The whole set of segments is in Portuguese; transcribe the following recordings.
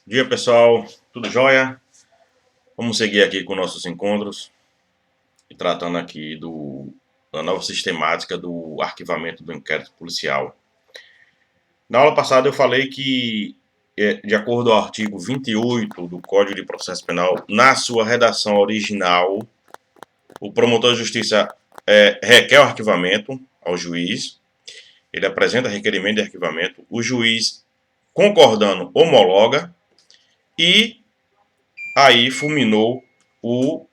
Bom dia, pessoal, tudo jóia? Vamos seguir aqui com nossos encontros e tratando aqui da nova sistemática do arquivamento do inquérito policial. Na aula passada eu falei que, de acordo ao artigo 28 do Código de Processo Penal, na sua redação original, o promotor de justiça requer o arquivamento ao juiz, ele apresenta requerimento de arquivamento, o juiz, concordando, homologa e aí fulminou o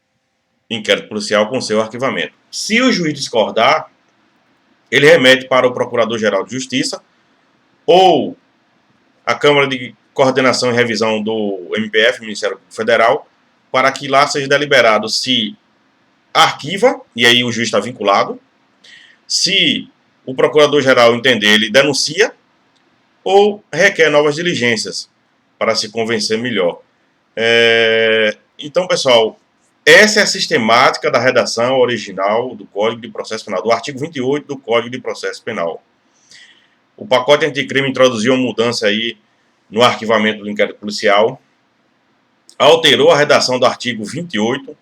inquérito policial com seu arquivamento. Se o juiz discordar, ele remete para o Procurador-Geral de Justiça ou a Câmara de Coordenação e Revisão do MPF, Ministério Público Federal, para que lá seja deliberado se arquiva, e aí o juiz está vinculado, se o Procurador-Geral entender, ele denuncia ou requer novas diligências para se convencer melhor. Então, pessoal, essa é a sistemática da redação original do Código de Processo Penal, do artigo 28 do Código de Processo Penal. O pacote anticrime introduziu uma mudança aí no arquivamento do inquérito policial, alterou a redação do artigo 28,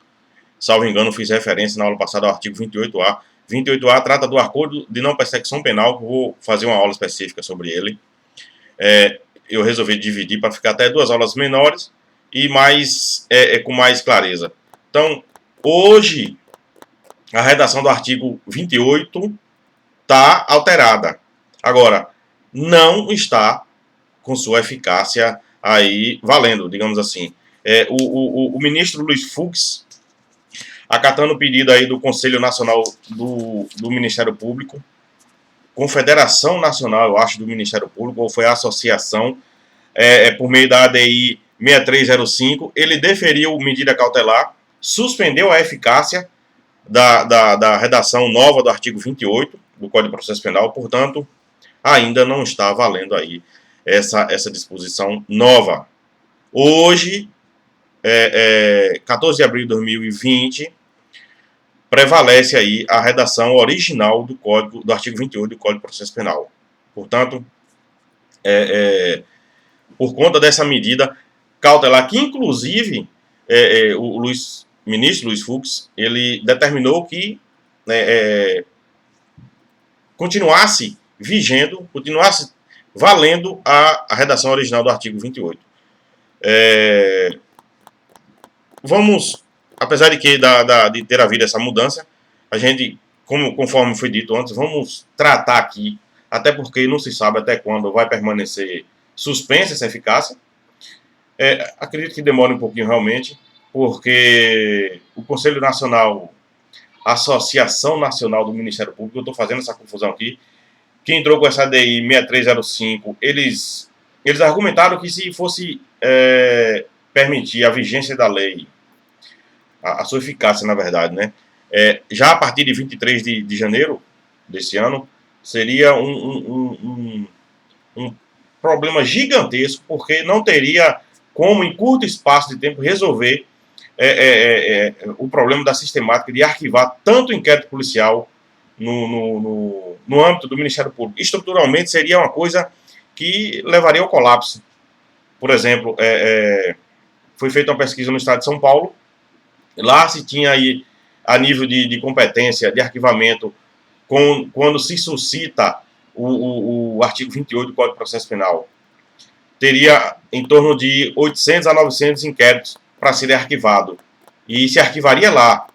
salvo engano, fiz referência na aula passada ao artigo 28A. 28A trata do acordo de não persecução penal, vou fazer uma aula específica sobre ele. Eu resolvi dividir para ficar até 2 aulas menores e com mais clareza. Então, hoje, a redação do artigo 28 está alterada. Agora, não está com sua eficácia aí valendo, digamos assim. O ministro Luiz Fux, acatando o pedido aí do Conselho Nacional do Ministério Público, Confederação Nacional, eu acho, do Ministério Público, ou foi a associação, por meio da ADI 6305, ele deferiu medida cautelar, suspendeu a eficácia da redação nova do artigo 28 do Código de Processo Penal, portanto, ainda não está valendo aí essa disposição nova. Hoje, 14 de abril de 2020, prevalece aí a redação original do artigo 28 do Código de Processo Penal. Portanto, por conta dessa medida cautelar, que inclusive o ministro Luiz Fux, ele determinou que continuasse vigendo, continuasse valendo a redação original do artigo 28. Vamos, apesar de de ter havido essa mudança, a gente, conforme foi dito antes, vamos tratar aqui, até porque não se sabe até quando vai permanecer suspensa essa eficácia. Acredito que demore um pouquinho realmente, porque o Conselho Nacional, a Associação Nacional do Ministério Público, eu estou fazendo essa confusão aqui, que entrou com essa DI 6305, eles argumentaram que se fosse permitir a vigência da lei, a sua eficácia, na verdade, né? Já a partir de 23 de janeiro desse ano, seria um problema gigantesco, porque não teria como, em curto espaço de tempo, resolver o problema da sistemática de arquivar tanto o inquérito policial no âmbito do Ministério Público. Estruturalmente, seria uma coisa que levaria ao colapso. Por exemplo, foi feita uma pesquisa no estado de São Paulo. Lá se tinha aí, a nível de competência, de arquivamento, quando se suscita o artigo 28 do Código de Processo Penal, teria em torno de 800 a 900 inquéritos para serem arquivados. E se arquivaria lá,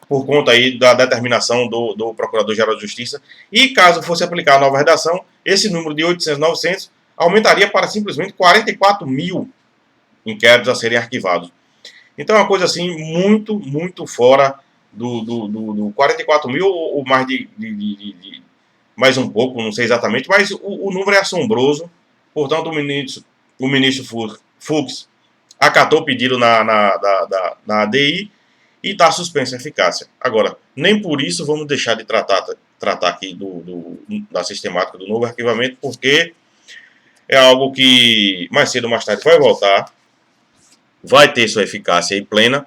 por conta aí da determinação do Procurador-Geral de Justiça. E caso fosse aplicar a nova redação, esse número de 800, 900 aumentaria para simplesmente 44 mil inquéritos a serem arquivados. Então é uma coisa assim muito, muito fora do 44 mil ou mais mais um pouco, não sei exatamente, mas o número é assombroso. Portanto, o ministro Fux acatou o pedido na ADI e está suspensa a eficácia. Agora, nem por isso vamos deixar de tratar aqui da sistemática do novo arquivamento, porque é algo que mais cedo ou mais tarde vai voltar, vai ter sua eficácia aí plena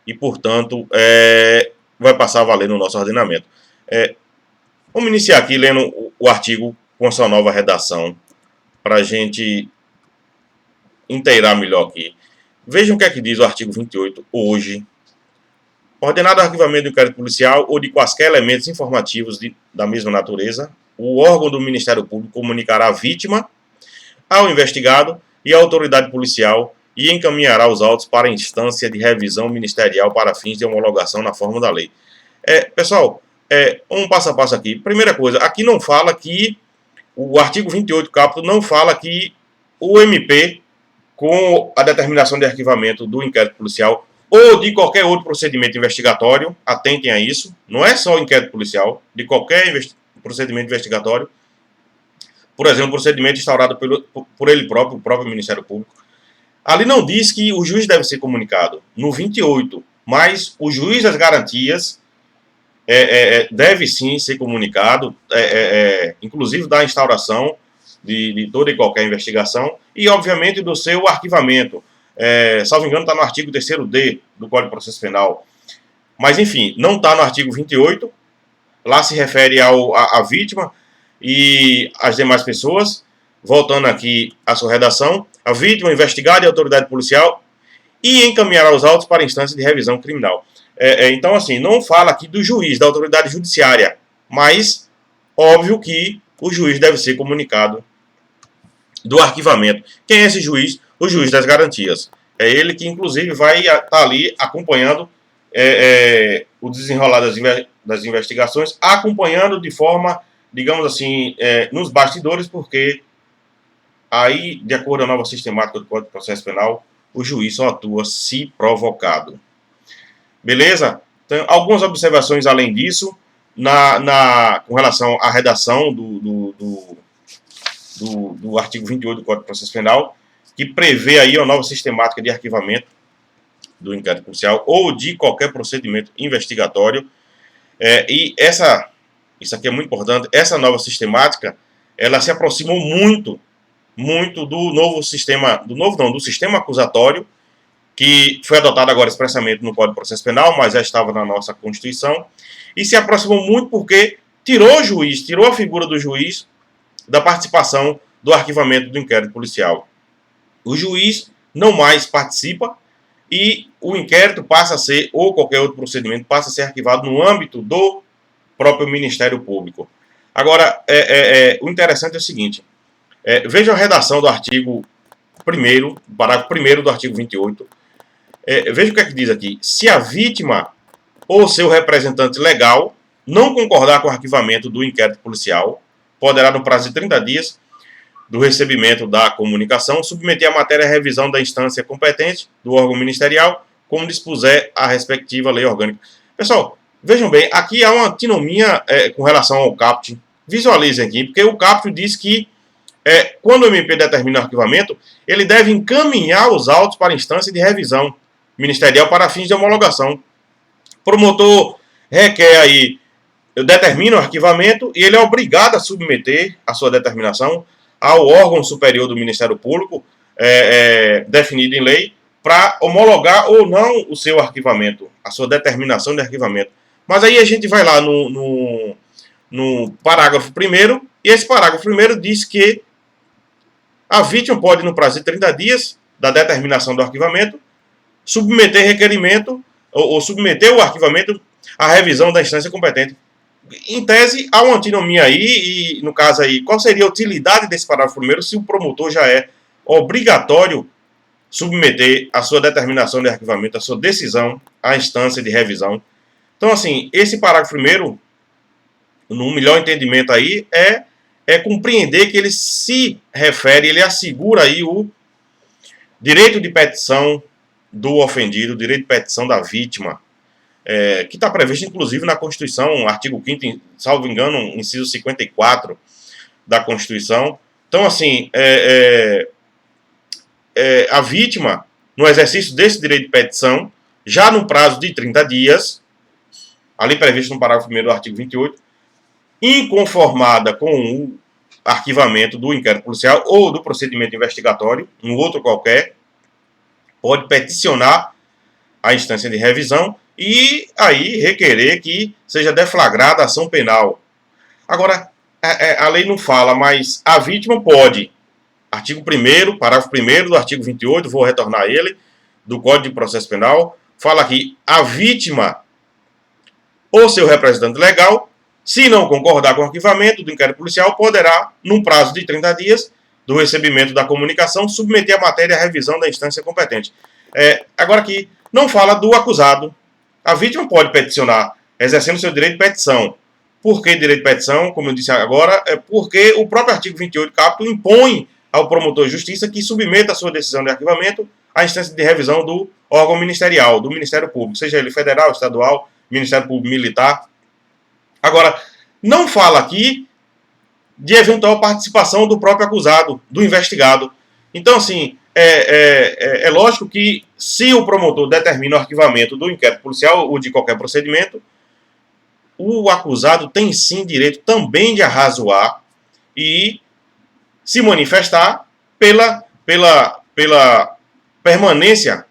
e, portanto, vai passar a valer no nosso ordenamento. Vamos iniciar aqui lendo o artigo com a sua nova redação, para a gente inteirar melhor aqui. Vejam o que é que diz o artigo 28 hoje. Ordenado o arquivamento do inquérito policial ou de quaisquer elementos informativos da mesma natureza, o órgão do Ministério Público comunicará à vítima, ao investigado e à autoridade policial e encaminhará os autos para a instância de revisão ministerial para fins de homologação na forma da lei. Pessoal, um passo a passo aqui. Primeira coisa, aqui não fala que o artigo 28 caput não fala que o MP, com a determinação de arquivamento do inquérito policial ou de qualquer outro procedimento investigatório, atentem a isso, não é só o inquérito policial, de qualquer procedimento investigatório, por exemplo, procedimento instaurado por ele próprio, o próprio Ministério Público. Ali não diz que o juiz deve ser comunicado, no 28, mas o juiz das garantias deve sim ser comunicado, inclusive da instauração de toda e qualquer investigação e, obviamente, do seu arquivamento. Salvo engano, está no artigo 3º-D do Código de Processo Penal. Mas, enfim, não está no artigo 28. Lá se refere à vítima e às demais pessoas. Voltando aqui à sua redação, a vítima, o investigado e a autoridade policial e encaminhará os autos para a instância de revisão criminal. Então, assim, não fala aqui do juiz, da autoridade judiciária, mas óbvio que o juiz deve ser comunicado do arquivamento. Quem é esse juiz? O juiz das garantias. É ele que, inclusive, vai estar ali acompanhando o desenrolar das investigações, acompanhando de forma, digamos assim, nos bastidores, porque aí, de acordo com a nova sistemática do Código de Processo Penal, o juiz só atua se provocado. Beleza? Então, algumas observações além disso, com relação à redação do artigo 28 do Código de Processo Penal, que prevê aí a nova sistemática de arquivamento do inquérito policial ou de qualquer procedimento investigatório. E isso aqui é muito importante, essa nova sistemática, ela se aproximou muito do novo sistema, do sistema acusatório, que foi adotado agora expressamente no Código de Processo Penal, mas já estava na nossa Constituição, e se aproximou muito porque tirou o juiz, tirou a figura do juiz da participação do arquivamento do inquérito policial. O juiz não mais participa e o inquérito passa a ser, ou qualquer outro procedimento, passa a ser arquivado no âmbito do próprio Ministério Público. Agora, o interessante é o seguinte, veja a redação do artigo 1º, parágrafo 1º do artigo 28, veja o que é que diz aqui. Se a vítima ou seu representante legal não concordar com o arquivamento do inquérito policial, poderá, no prazo de 30 dias do recebimento da comunicação, submeter a matéria à revisão da instância competente do órgão ministerial, como dispuser a respectiva lei orgânica. Pessoal, vejam bem, aqui há uma antinomia com relação ao caput. Visualizem aqui, porque o caput diz que quando o MP determina o arquivamento, ele deve encaminhar os autos para a instância de revisão ministerial para fins de homologação. O promotor requer aí, determina o arquivamento e ele é obrigado a submeter a sua determinação ao órgão superior do Ministério Público, definido em lei, para homologar ou não o seu arquivamento, a sua determinação de arquivamento. Mas aí a gente vai lá no parágrafo 1º, e esse parágrafo 1º diz que a vítima pode, no prazo de 30 dias da determinação do arquivamento, submeter requerimento ou submeter o arquivamento à revisão da instância competente. Em tese, há uma antinomia aí, e no caso aí, qual seria a utilidade desse parágrafo 1º se o promotor já é obrigatório submeter a sua determinação de arquivamento, a sua decisão à instância de revisão? Então, assim, esse parágrafo 1º, no melhor entendimento aí, é compreender que ele se refere, ele assegura aí o direito de petição do ofendido, o direito de petição da vítima, que está previsto, inclusive, na Constituição, artigo 5º, salvo engano, inciso 54 da Constituição. Então, assim, a vítima, no exercício desse direito de petição, já no prazo de 30 dias, ali previsto no parágrafo 1º do artigo 28, inconformada com o arquivamento do inquérito policial ou do procedimento investigatório, um outro qualquer, pode peticionar a instância de revisão e aí requerer que seja deflagrada a ação penal. Agora, a lei não fala, mas a vítima pode. artigo 1º, parágrafo 1º do artigo 28, vou retornar a ele, do Código de Processo Penal, fala que a vítima ou seu representante legal, se não concordar com o arquivamento do inquérito policial, poderá, num prazo de 30 dias do recebimento da comunicação, submeter a matéria à revisão da instância competente. Agora aqui, não fala do acusado. A vítima pode peticionar, exercendo seu direito de petição. Por que direito de petição? Como eu disse agora, é porque o próprio artigo 28 caput impõe ao promotor de justiça que submeta a sua decisão de arquivamento à instância de revisão do órgão ministerial, do Ministério Público, seja ele federal, estadual, Ministério Público Militar. Agora, não fala aqui de eventual participação do próprio acusado, do investigado. Então, assim, é lógico que se o promotor determina o arquivamento do inquérito policial ou de qualquer procedimento, o acusado tem sim direito também de arrazoar e se manifestar pela permanência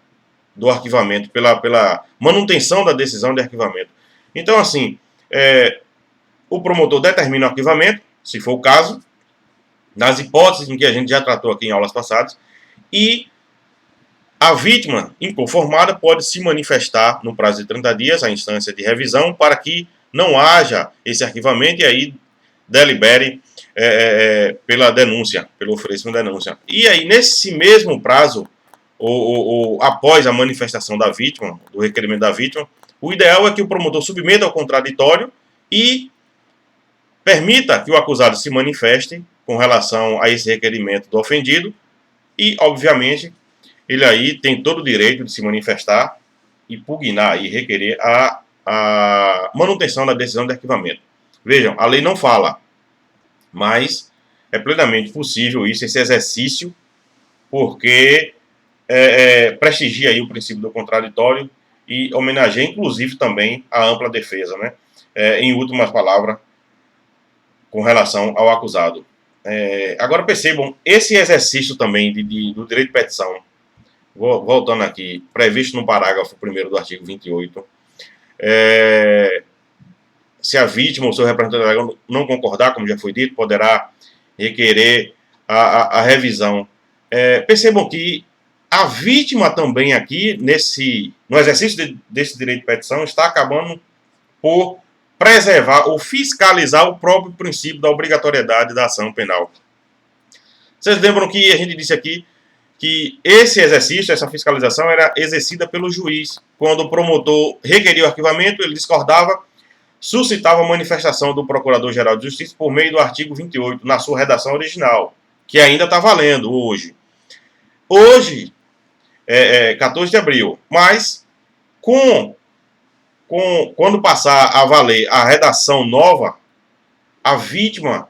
do arquivamento, pela manutenção da decisão de arquivamento. Então, assim, o promotor determina o arquivamento, se for o caso, nas hipóteses em que a gente já tratou aqui em aulas passadas, e a vítima inconformada pode se manifestar no prazo de 30 dias à instância de revisão para que não haja esse arquivamento e aí delibere pela denúncia, pelo oferecimento da denúncia. E aí, nesse mesmo prazo, ou após a manifestação da vítima, do requerimento da vítima, o ideal é que o promotor submeta ao contraditório e permita que o acusado se manifeste com relação a esse requerimento do ofendido e, obviamente, ele aí tem todo o direito de se manifestar e pugnar e requerer a manutenção da decisão de arquivamento. Vejam, a lei não fala, mas é plenamente possível isso, esse exercício, porque prestigia aí o princípio do contraditório e homenageia, inclusive, também a ampla defesa, né? Em últimas palavras, com relação ao acusado. Agora percebam, esse exercício também do direito de petição, voltando aqui, previsto no parágrafo 1º do artigo 28, se a vítima ou seu representante legal não concordar, como já foi dito, poderá requerer a revisão. Percebam que a vítima também aqui, no exercício desse direito de petição, está acabando por preservar ou fiscalizar o próprio princípio da obrigatoriedade da ação penal. Vocês lembram que a gente disse aqui que esse exercício, essa fiscalização, era exercida pelo juiz. Quando o promotor requeria o arquivamento, ele discordava, suscitava a manifestação do Procurador-Geral de Justiça por meio do artigo 28, na sua redação original, que ainda está valendo hoje. Hoje, 14 de abril, mas quando passar a valer a redação nova, a vítima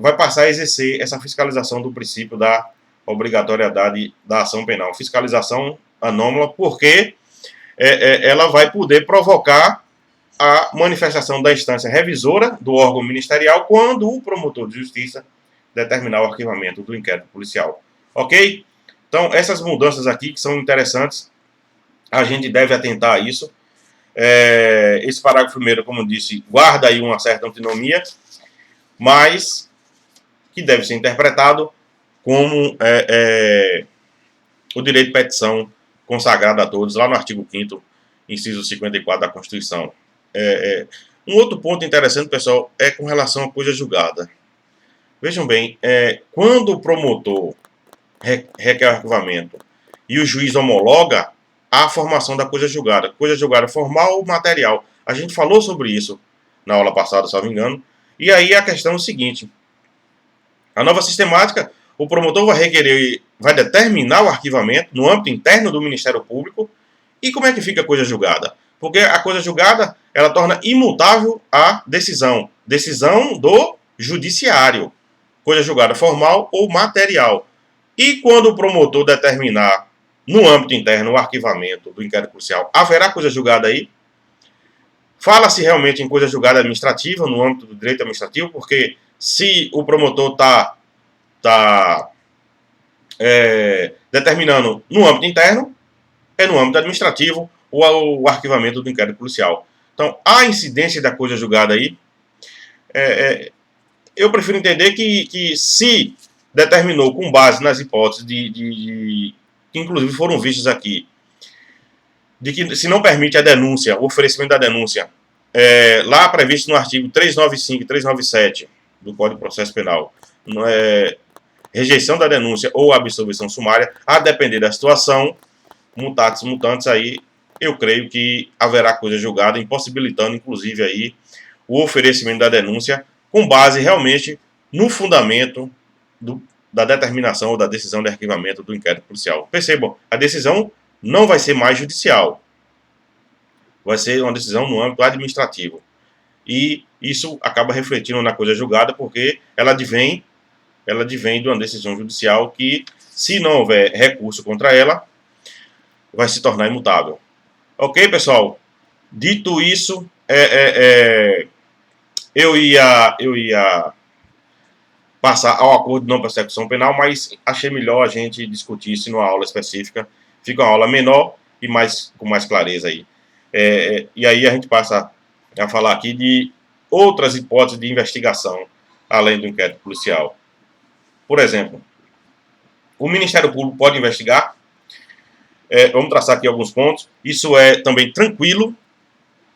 vai passar a exercer essa fiscalização do princípio da obrigatoriedade da ação penal. Fiscalização anômala, porque ela vai poder provocar a manifestação da instância revisora do órgão ministerial quando o promotor de justiça determinar o arquivamento do inquérito policial. Ok? Então, essas mudanças aqui que são interessantes, a gente deve atentar a isso. Esse parágrafo 1º, como eu disse, guarda aí uma certa antinomia, mas que deve ser interpretado como o direito de petição consagrado a todos, lá no artigo 5º, inciso 54 da Constituição. Um outro ponto interessante, pessoal, é com relação à coisa julgada. Vejam bem, quando o promotor requer arquivamento e o juiz homologa a formação da coisa julgada formal ou material. A gente falou sobre isso na aula passada, se não me engano. E aí a questão é o seguinte: a nova sistemática, o promotor vai determinar o arquivamento no âmbito interno do Ministério Público. E como é que fica a coisa julgada? Porque a coisa julgada, ela torna imutável a decisão do judiciário, coisa julgada formal ou material. E quando o promotor determinar no âmbito interno o arquivamento do inquérito policial, haverá coisa julgada aí? Fala-se realmente em coisa julgada administrativa, no âmbito do direito administrativo, porque se o promotor está determinando no âmbito interno, é no âmbito administrativo o arquivamento do inquérito policial. Então, a incidência da coisa julgada aí, eu prefiro entender que se determinou, com base nas hipóteses que inclusive foram vistas aqui, de que se não permite a denúncia, o oferecimento da denúncia, lá previsto no artigo 395 e 397 do Código de Processo Penal, não é, rejeição da denúncia ou absolvição sumária, a depender da situação, mutatis mutandis, aí eu creio que haverá coisa julgada, impossibilitando inclusive aí o oferecimento da denúncia com base realmente no fundamento da determinação ou da decisão de arquivamento do inquérito policial. Percebam, a decisão não vai ser mais judicial, vai ser uma decisão no âmbito administrativo. E isso acaba refletindo na coisa julgada, porque ela advém de uma decisão judicial que, se não houver recurso contra ela, vai se tornar imutável. Ok, pessoal? Dito isso, eu ia passar ao acordo de não persecução penal, mas achei melhor a gente discutir isso numa aula específica. Fica uma aula menor e com mais clareza aí. E aí a gente passa a falar aqui de outras hipóteses de investigação, além do inquérito policial. Por exemplo, o Ministério Público pode investigar. Vamos traçar aqui alguns pontos. Isso é também tranquilo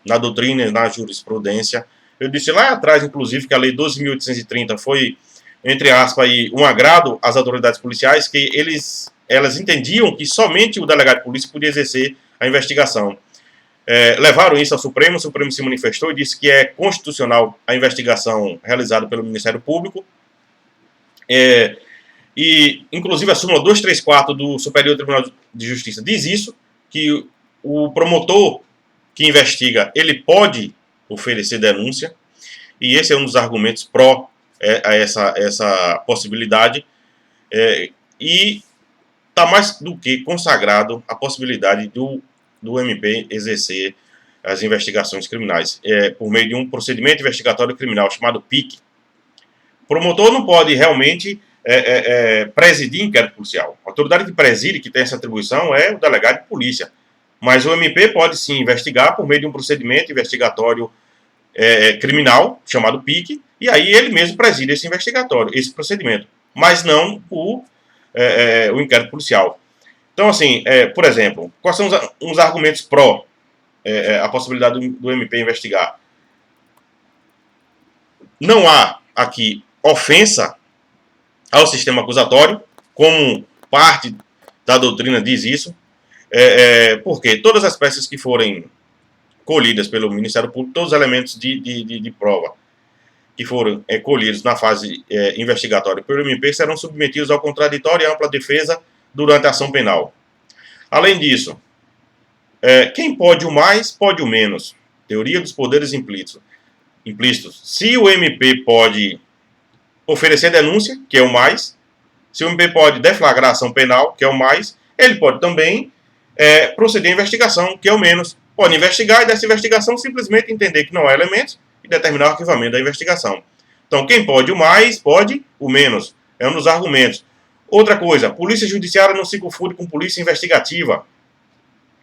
na doutrina e na jurisprudência. Eu disse lá atrás, inclusive, que a Lei 12.830 foi, entre aspas, aí, um agrado às autoridades policiais, que elas entendiam que somente o delegado de polícia podia exercer a investigação. Levaram isso ao Supremo, o Supremo se manifestou e disse que é constitucional a investigação realizada pelo Ministério Público. E, inclusive, a súmula 234 do Superior Tribunal de Justiça diz isso, que o promotor que investiga, ele pode oferecer denúncia, e esse é um dos argumentos pró a essa possibilidade, e está mais do que consagrado a possibilidade do MP exercer as investigações criminais, por meio de um procedimento investigatório criminal chamado PIC. O promotor não pode realmente presidir inquérito policial. A autoridade que preside, que tem essa atribuição, é o delegado de polícia. Mas o MP pode sim investigar por meio de um procedimento investigatório criminal, chamado PIC, e aí ele mesmo preside esse procedimento, mas não o inquérito policial. Então, assim, por exemplo, quais são os argumentos pró a possibilidade do MP investigar? Não há aqui ofensa ao sistema acusatório, como parte da doutrina diz isso, porque todas as peças que forem colhidas pelo Ministério Público, todos os elementos de prova que foram colhidos na fase investigatória pelo MP serão submetidos ao contraditório e ampla defesa durante a ação penal. Além disso, quem pode o mais, pode o menos. Teoria dos poderes implícitos. Se o MP pode oferecer denúncia, que é o mais, se o MP pode deflagrar ação penal, que é o mais, ele pode também proceder à investigação, que é o menos. Pode investigar e dessa investigação simplesmente entender que não há elementos e determinar o arquivamento da investigação. Então, quem pode o mais, pode o menos. É um dos argumentos. Outra coisa, polícia judiciária não se confunde com polícia investigativa.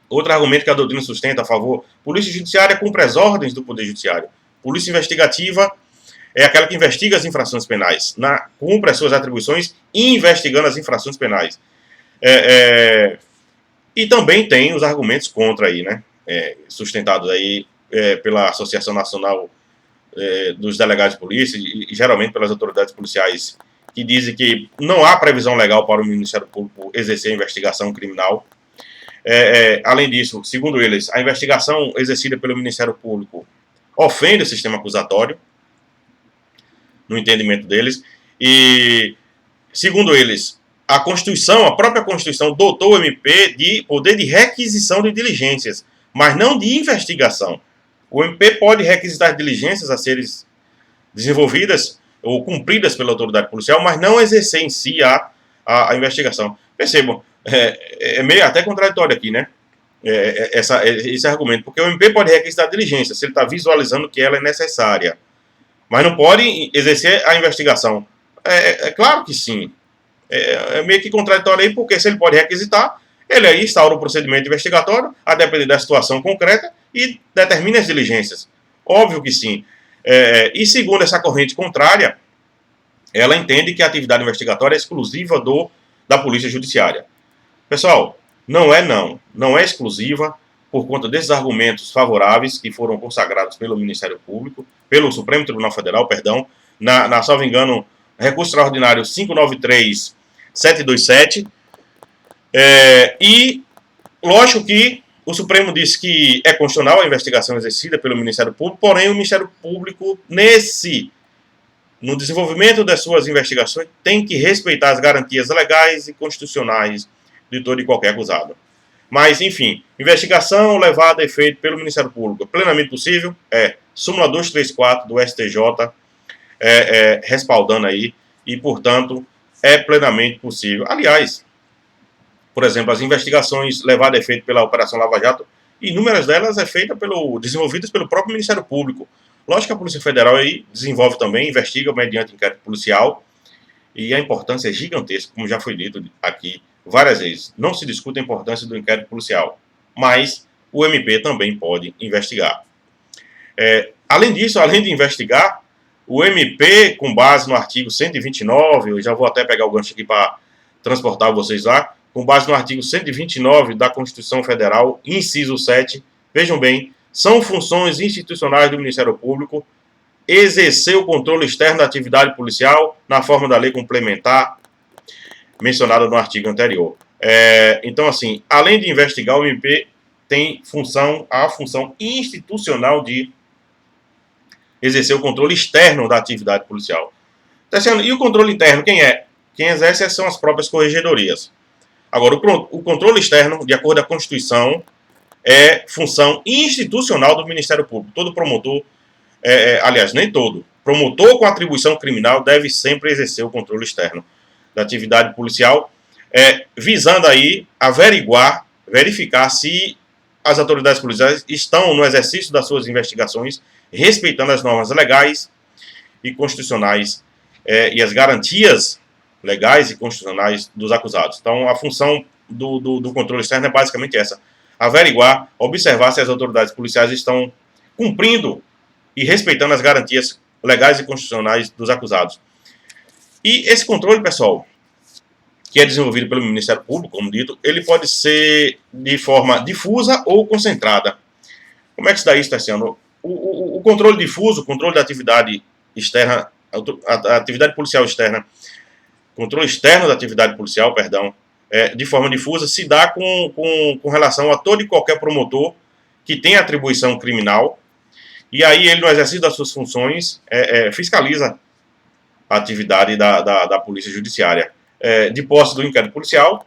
Outro argumento que a doutrina sustenta a favor. Polícia judiciária cumpre as ordens do Poder Judiciário. Polícia investigativa é aquela que investiga as infrações penais. Cumpre as suas atribuições investigando as infrações penais. E também tem os argumentos contra aí, né? Sustentados aí pela Associação Nacional dos Delegados de Polícia e geralmente pelas autoridades policiais, que dizem que não há previsão legal para o Ministério Público exercer a investigação criminal. Além disso, segundo eles, a investigação exercida pelo Ministério Público ofende o sistema acusatório, no entendimento deles, e, segundo eles, a própria Constituição dotou o MP de poder de requisição de diligências, mas não de investigação. O MP pode requisitar diligências a serem desenvolvidas ou cumpridas pela autoridade policial, mas não exercer em si a investigação. Percebam, meio até contraditório aqui, né? Esse argumento, porque o MP pode requisitar diligência se ele está visualizando que ela é necessária, mas não pode exercer a investigação. Claro que sim. É meio que contraditório aí, porque se ele pode requisitar, ele aí instaura o procedimento investigatório, a depender da situação concreta, e determina as diligências. Óbvio que sim. E segundo essa corrente contrária, ela entende que a atividade investigatória é exclusiva da Polícia Judiciária. Pessoal, não é exclusiva por conta desses argumentos favoráveis que foram consagrados pelo Ministério Público, pelo Supremo Tribunal Federal, perdão, salvo engano, recurso extraordinário 593-727, e lógico que o Supremo disse que é constitucional a investigação exercida pelo Ministério Público, porém o Ministério Público, no desenvolvimento das suas investigações, tem que respeitar as garantias legais e constitucionais de todo e qualquer acusado. Mas, enfim, investigação levada a efeito pelo Ministério Público plenamente possível, súmula 234 do STJ, respaldando aí, e, portanto, é plenamente possível. Aliás, por exemplo, as investigações levadas a efeito pela Operação Lava Jato, inúmeras delas desenvolvidas pelo próprio Ministério Público. Lógico que a Polícia Federal aí desenvolve também, investiga mediante inquérito policial, e a importância é gigantesca, como já foi dito aqui várias vezes. Não se discute a importância do inquérito policial, mas o MP também pode investigar. Além disso, além de investigar, o MP, com base no artigo 129, eu já vou até pegar o gancho aqui para transportar vocês lá, com base no artigo 129 da Constituição Federal, inciso 7, vejam bem, são funções institucionais do Ministério Público exercer o controle externo da atividade policial na forma da lei complementar mencionada no artigo anterior. Então, assim, além de investigar, o MP tem a função institucional de exercer o controle externo da atividade policial. E o controle interno, quem é? Quem exerce são as próprias corregedorias. Agora, o controle externo, de acordo com a Constituição, é função institucional do Ministério Público. Todo promotor, aliás, nem todo, promotor com atribuição criminal deve sempre exercer o controle externo da atividade policial, visando aí verificar se as autoridades policiais estão no exercício das suas investigações, respeitando as normas legais e constitucionais e as garantias legais e constitucionais dos acusados. Então, a função do controle externo é basicamente essa: averiguar, observar se as autoridades policiais estão cumprindo e respeitando as garantias legais e constitucionais dos acusados. E esse controle, pessoal, que é desenvolvido pelo Ministério Público, como dito, ele pode ser de forma difusa ou concentrada. Como é que se dá isso, Tassiano? O controle difuso, o controle da atividade externa, a atividade policial externa, controle externo da atividade policial, perdão, de forma difusa, se dá com relação a todo e qualquer promotor que tem atribuição criminal, e aí ele, no exercício das suas funções, fiscaliza a atividade da Polícia Judiciária. De posse do inquérito policial,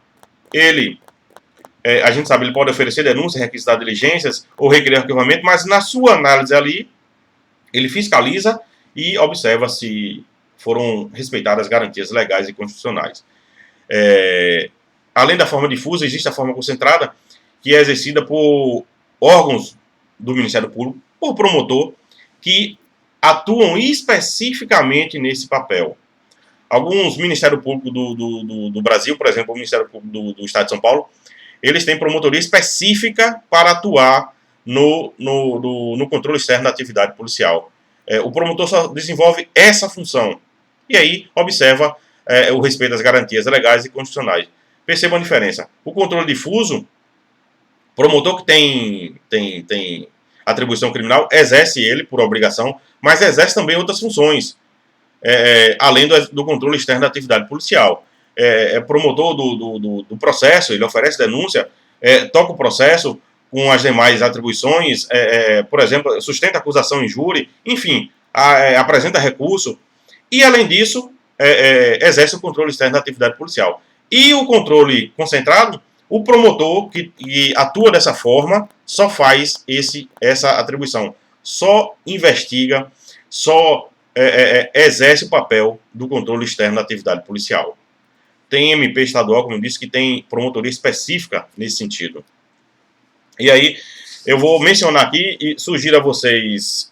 a gente sabe, ele pode oferecer denúncias, requisitar diligências ou requerer arquivamento, mas na sua análise ali, ele fiscaliza e observa se foram respeitadas as garantias legais e constitucionais. Além da forma difusa, existe a forma concentrada, que é exercida por órgãos do Ministério Público, por promotor, que atuam especificamente nesse papel. Alguns Ministérios Públicos do Brasil, por exemplo, o Ministério Público do Estado de São Paulo, eles têm promotoria específica para atuar no controle externo da atividade policial. O promotor só desenvolve essa função. E aí observa o respeito às garantias legais e constitucionais. Percebam a diferença. O controle difuso, promotor que tem atribuição criminal, exerce ele por obrigação, mas exerce também outras funções, além do controle externo da atividade policial. Promotor do processo, ele oferece denúncia, toca o processo com as demais atribuições, por exemplo, sustenta acusação em júri, enfim, apresenta recurso, e além disso, exerce o controle externo da atividade policial. E o controle concentrado, o promotor que atua dessa forma só faz essa atribuição, só investiga, só exerce o papel do controle externo da atividade policial. Tem MP estadual, como eu disse, que tem promotoria específica nesse sentido. E aí, eu vou mencionar aqui e sugiro a vocês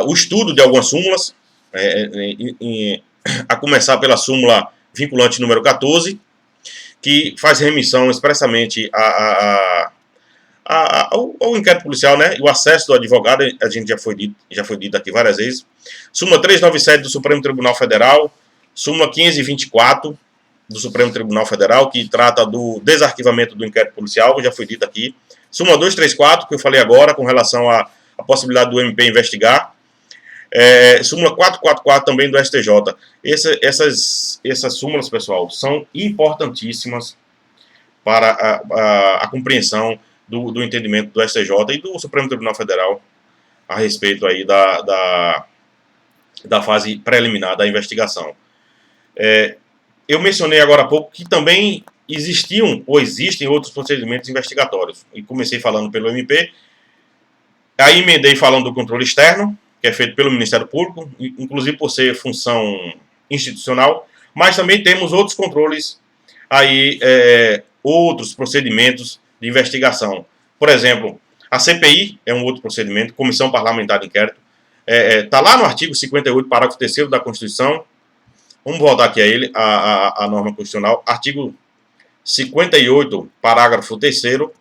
o estudo de algumas súmulas, a começar pela súmula vinculante número 14, que faz remissão expressamente ao inquérito policial, né, e o acesso do advogado, a gente já foi dito aqui várias vezes. Súmula 397 do Supremo Tribunal Federal, súmula 524 do Supremo Tribunal Federal, que trata do desarquivamento do inquérito policial, já foi dito aqui. Súmula 234, que eu falei agora, com relação à possibilidade do MP investigar. Súmula 444 também do STJ. Essas súmulas, pessoal, são importantíssimas para a compreensão do entendimento do STJ e do Supremo Tribunal Federal a respeito aí da fase preliminar da investigação. Eu mencionei agora há pouco que também existiam ou existem outros procedimentos investigatórios. E comecei falando pelo MP, aí emendei falando do controle externo, que é feito pelo Ministério Público, inclusive por ser função institucional, mas também temos outros controles aí, outros procedimentos de investigação. Por exemplo, a CPI é um outro procedimento, Comissão Parlamentar de Inquérito, está lá no artigo 58, parágrafo 3º da Constituição. Vamos voltar aqui a ele, a norma constitucional, artigo 58, parágrafo 3º,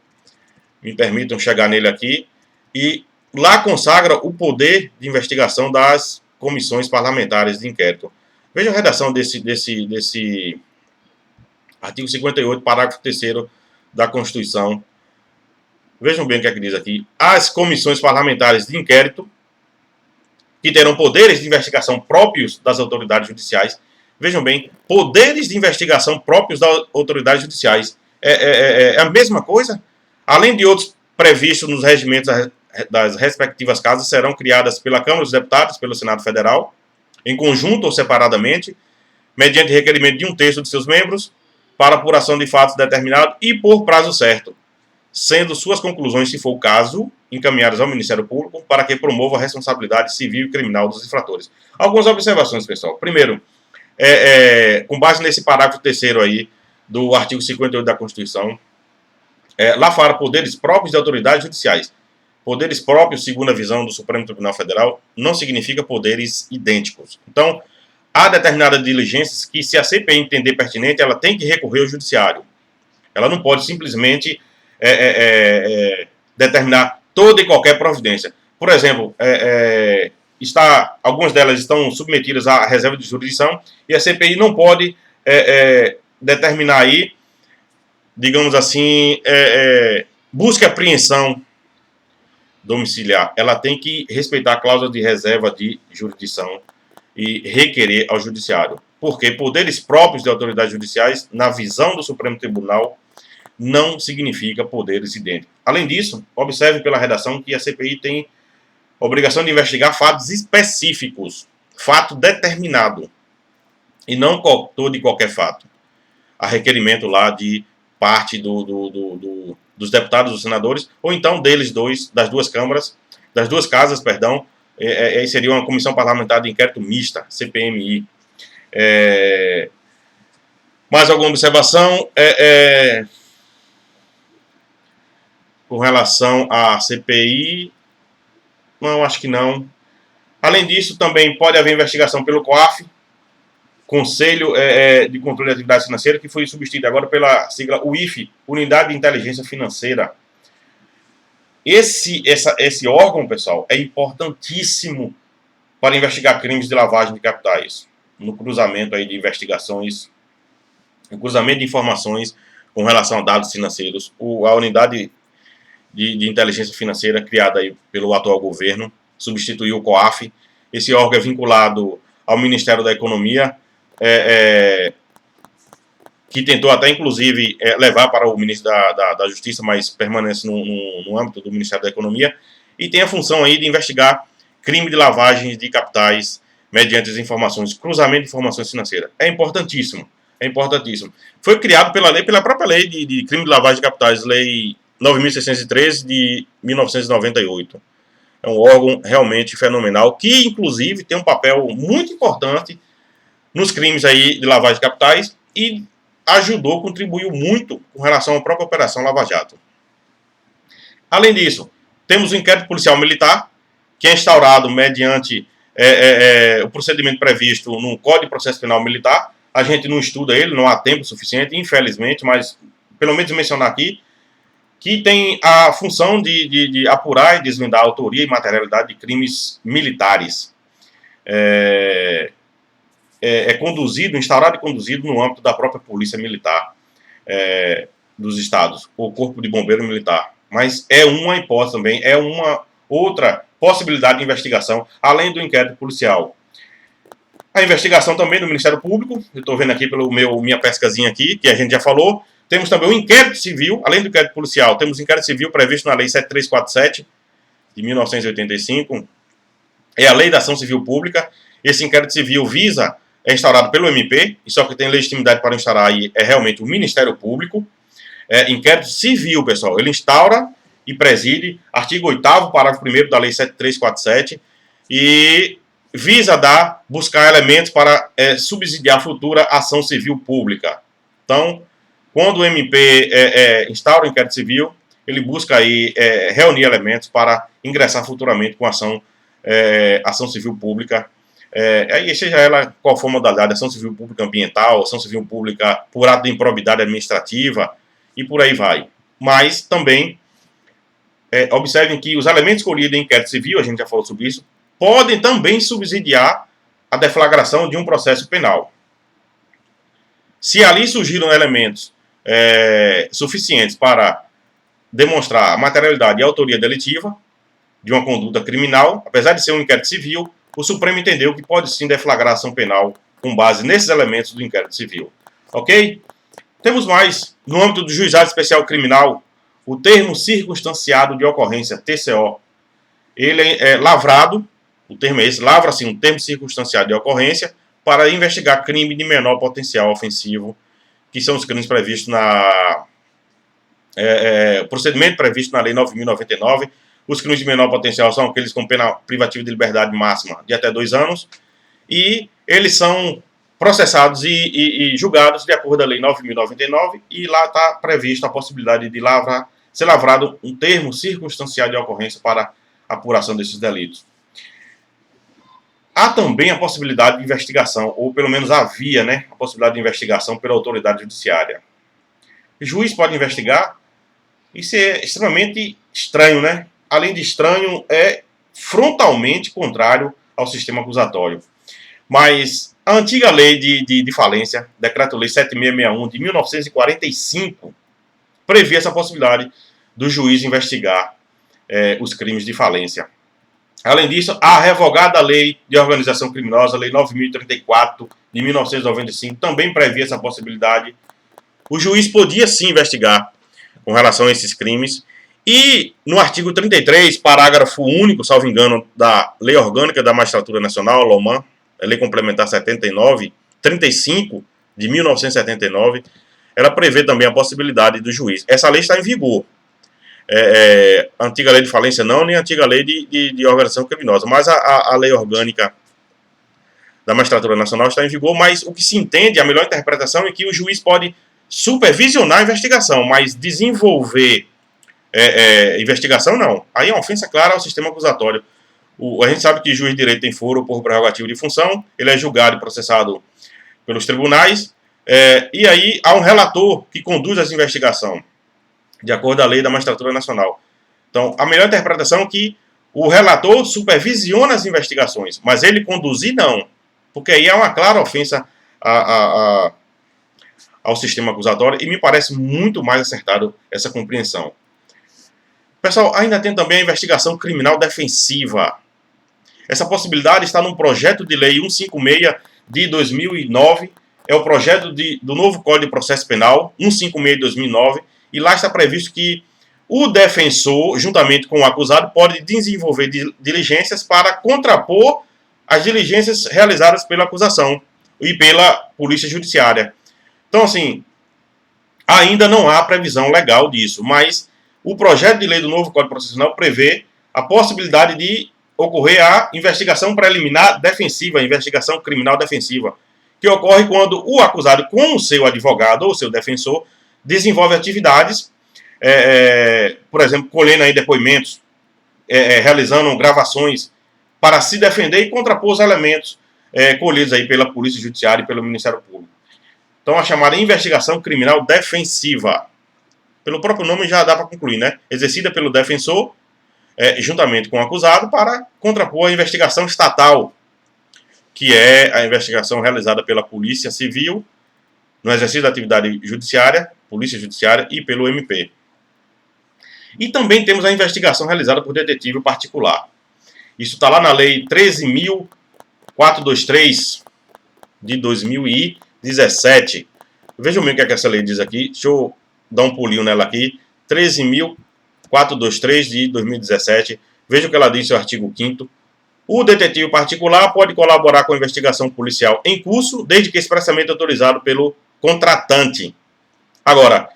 me permitam chegar nele aqui, e lá consagra o poder de investigação das comissões parlamentares de inquérito. Veja a redação desse artigo 58, parágrafo 3º da Constituição. Vejam bem o que é que diz aqui. As comissões parlamentares de inquérito, que terão poderes de investigação próprios das autoridades judiciais. Vejam bem, poderes de investigação próprios das autoridades judiciais. É a mesma coisa? Além de outros previstos nos regimentos das respectivas casas, serão criadas pela Câmara dos Deputados, pelo Senado Federal, em conjunto ou separadamente, mediante requerimento de 1/3 de seus membros, para apuração de fatos determinados e por prazo certo, sendo suas conclusões, se for o caso, encaminhadas ao Ministério Público para que promova a responsabilidade civil e criminal dos infratores. Algumas observações, pessoal. Primeiro, com base nesse parágrafo 3º aí do artigo 58 da Constituição, lá fala poderes próprios de autoridades judiciais. Poderes próprios, segundo a visão do Supremo Tribunal Federal, não significa poderes idênticos. Então, há determinadas diligências que, se a CPI entender pertinente, ela tem que recorrer ao judiciário. Ela não pode simplesmente determinar toda e qualquer providência. Por exemplo, algumas delas estão submetidas à reserva de jurisdição e a CPI não pode determinar aí, digamos assim, busca e apreensão domiciliar. Ela tem que respeitar a cláusula de reserva de jurisdição e requerer ao judiciário. Porque poderes próprios de autoridades judiciais, na visão do Supremo Tribunal, não significa poderes idênticos. Além disso, observe pela redação que a CPI tem obrigação de investigar fatos específicos, fato determinado, e não todo e qualquer fato. A requerimento lá de parte dos deputados, dos senadores, ou então das duas casas, perdão, seria uma comissão parlamentar de inquérito mista, CPMI. Mais alguma observação? Com relação à CPI, não, acho que não. Além disso, também pode haver investigação pelo COAF, Conselho de Controle de Atividades Financeiras, que foi substituído agora pela sigla UIF, Unidade de Inteligência Financeira. Esse órgão, pessoal, é importantíssimo para investigar crimes de lavagem de capitais, no cruzamento aí de investigações, no cruzamento de informações com relação a dados financeiros. A unidade de inteligência financeira criada aí pelo atual governo substituiu o COAF. Esse órgão é vinculado ao Ministério da Economia, que tentou até, inclusive, levar para o ministro da Justiça, mas permanece no âmbito do Ministério da Economia, e tem a função aí de investigar crime de lavagem de capitais mediante as informações, cruzamento de informações financeiras. É importantíssimo, é importantíssimo. Foi criado pela própria lei de crime de lavagem de capitais, Lei 9.613 de 1998. É um órgão realmente fenomenal, que, inclusive, tem um papel muito importante nos crimes aí de lavagem de capitais e contribuiu muito com relação à própria Operação Lava Jato. Além disso, temos o inquérito policial militar, que é instaurado mediante o procedimento previsto no Código de Processo Penal Militar. A gente não estuda ele, não há tempo suficiente, infelizmente, mas pelo menos mencionar aqui, que tem a função de apurar e desvendar a autoria e materialidade de crimes militares. Conduzido, instaurado e conduzido no âmbito da própria Polícia Militar dos estados, ou Corpo de Bombeiro Militar. Mas é uma hipótese também, é uma outra possibilidade de investigação, além do inquérito policial. A investigação também do Ministério Público, eu estou vendo aqui pelo minha pescazinha aqui, que a gente já falou. Temos também o inquérito civil, além do inquérito policial, temos o inquérito civil previsto na Lei 7347, de 1985, é a Lei da Ação Civil Pública. Esse inquérito civil é instaurado pelo MP, e só que tem legitimidade para instaurar aí é realmente o Ministério Público. Inquérito civil, pessoal, ele instaura e preside, artigo 8º, parágrafo 1º da Lei 7347, e visa buscar elementos para subsidiar a futura ação civil pública. Então, quando o MP instaura o inquérito civil, ele busca aí reunir elementos para ingressar futuramente com ação civil pública, aí seja ela qual for a modalidade, ação civil pública ambiental, ação civil pública por ato de improbidade administrativa, e por aí vai. Mas também, observem que os elementos escolhidos em inquérito civil, a gente já falou sobre isso, podem também subsidiar a deflagração de um processo penal. Se ali surgiram elementos suficientes para demonstrar a materialidade e a autoria delitiva de uma conduta criminal, apesar de ser um inquérito civil, o Supremo entendeu que pode sim deflagrar ação penal com base nesses elementos do inquérito civil. Ok? Temos mais, no âmbito do Juizado Especial Criminal, o termo circunstanciado de ocorrência, TCO. Ele é lavrado, o termo é esse, lavra-se um termo circunstanciado de ocorrência para investigar crime de menor potencial ofensivo, que são os crimes previstos procedimento previsto na Lei 9.099. Os crimes de menor potencial são aqueles com pena privativa de liberdade máxima de até 2 anos, e eles são processados e julgados de acordo com a Lei 9.099, e lá está prevista a possibilidade de ser lavrado um termo circunstanciado de ocorrência para apuração desses delitos. Há também a possibilidade de investigação, ou pelo menos havia, a possibilidade de investigação pela autoridade judiciária. O juiz pode investigar. Isso é extremamente estranho, Além de estranho, é frontalmente contrário ao sistema acusatório. Mas a antiga lei de falência, Decreto-Lei 7661 de 1945, previa essa possibilidade do juiz investigar os crimes de falência. Além disso, a revogada Lei de Organização Criminosa, Lei 9.034 de 1995, também previa essa possibilidade. O juiz podia sim investigar com relação a esses crimes. E no artigo 33, parágrafo único, salvo engano, da Lei Orgânica da Magistratura Nacional, LOMAN, a Lei Complementar 35 de 1979, ela prevê também a possibilidade do juiz. Essa lei está em vigor. A antiga lei de falência não, nem a antiga lei de organização criminosa, mas a Lei Orgânica da Magistratura Nacional está em vigor, mas o que se entende, a melhor interpretação é que o juiz pode supervisionar a investigação, mas desenvolver investigação não. Aí é uma ofensa clara ao sistema acusatório. A gente sabe que juiz de direito tem foro por prerrogativa de função, ele é julgado e processado pelos tribunais, e aí há um relator que conduz essa investigação, de acordo com a lei da Magistratura Nacional. Então, a melhor interpretação é que o relator supervisiona as investigações, mas ele conduzir não, porque aí é uma clara ofensa ao sistema acusatório, e me parece muito mais acertado essa compreensão. Pessoal, ainda tem também a investigação criminal defensiva. Essa possibilidade está no projeto de lei 156 de 2009, é o projeto do novo Código de Processo Penal, 156 de 2009, e lá está previsto que o defensor, juntamente com o acusado, pode desenvolver diligências para contrapor as diligências realizadas pela acusação e pela Polícia Judiciária. Então, assim, ainda não há previsão legal disso, mas o projeto de lei do novo Código Processual prevê a possibilidade de ocorrer a investigação preliminar defensiva, a investigação criminal defensiva, que ocorre quando o acusado, com o seu advogado ou seu defensor, desenvolve atividades, por exemplo, colhendo aí depoimentos, realizando gravações para se defender e contrapor os elementos colhidos aí pela Polícia Judiciária e pelo Ministério Público. Então, a chamada investigação criminal defensiva. Pelo próprio nome já dá para concluir, né? Exercida pelo defensor, juntamente com o acusado, para contrapor a investigação estatal, que é a investigação realizada pela Polícia Civil, no exercício da atividade judiciária, Polícia Judiciária e pelo MP. E também temos a investigação realizada por detetive particular. Isso está lá na Lei 13.423 de 2017. Vejam bem o que essa lei diz aqui. Deixa eu dar um pulinho nela aqui. 13.423 de 2017. Veja o que ela diz no seu artigo 5º. O detetive particular pode colaborar com a investigação policial em curso, desde que expressamente autorizado pelo contratante. Agora,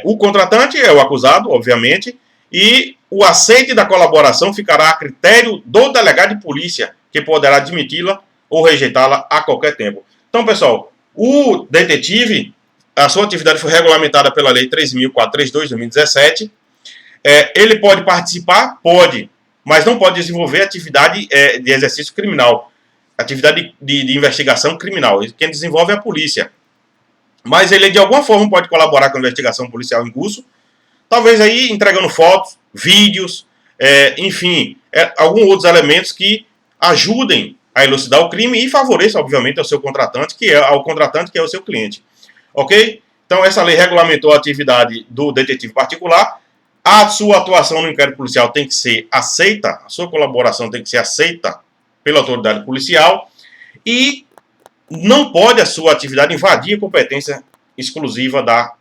o contratante é o acusado, obviamente, e o aceite da colaboração ficará a critério do delegado de polícia, que poderá admiti-la ou rejeitá-la a qualquer tempo. Então, pessoal, o detetive, a sua atividade foi regulamentada pela Lei 3.432 de 2017. Ele pode participar? Pode, mas não pode desenvolver atividade de exercício criminal, atividade de investigação criminal. Quem desenvolve é a polícia. Mas ele, de alguma forma, pode colaborar com a investigação policial em curso, talvez aí entregando fotos, vídeos, enfim, alguns outros elementos que ajudem a elucidar o crime e favoreçam, obviamente, ao seu contratante, que é o seu cliente. Ok? Então, essa lei regulamentou a atividade do detetive particular. A sua atuação no inquérito policial tem que ser aceita, a sua colaboração tem que ser aceita pela autoridade policial e não pode a sua atividade invadir a competência exclusiva da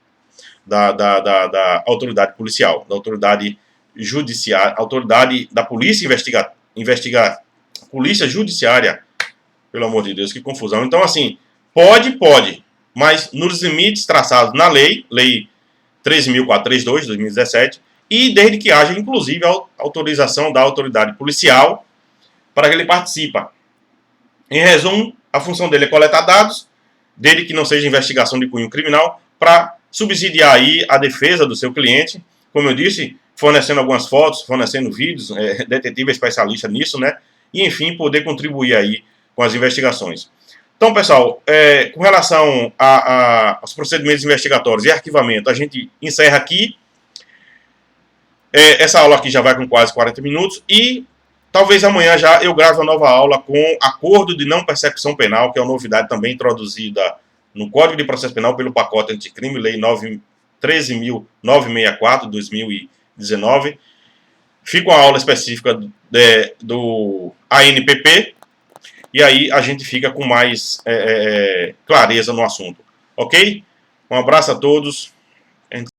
autoridade policial, da autoridade judiciária, autoridade da polícia polícia judiciária, pelo amor de Deus, que confusão. Então, assim, pode, mas nos limites traçados na lei 13.432 de 2017, e desde que haja, inclusive, a autorização da autoridade policial para que ele participe. Em resumo, a função dele é coletar dados, desde que não seja investigação de cunho criminal, para subsidiar aí a defesa do seu cliente, como eu disse, fornecendo algumas fotos, fornecendo vídeos, detetive é especialista nisso, né? E, enfim, poder contribuir aí com as investigações. Então, pessoal, com relação aos procedimentos investigatórios e arquivamento, a gente encerra aqui. Essa aula aqui já vai com quase 40 minutos e talvez amanhã já eu grave uma nova aula com acordo de não persecução penal, que é uma novidade também introduzida no Código de Processo Penal pelo pacote anticrime, Lei 13.964 de 2019. Fica uma aula específica do ANPP e aí a gente fica com mais clareza no assunto. Ok? Um abraço a todos.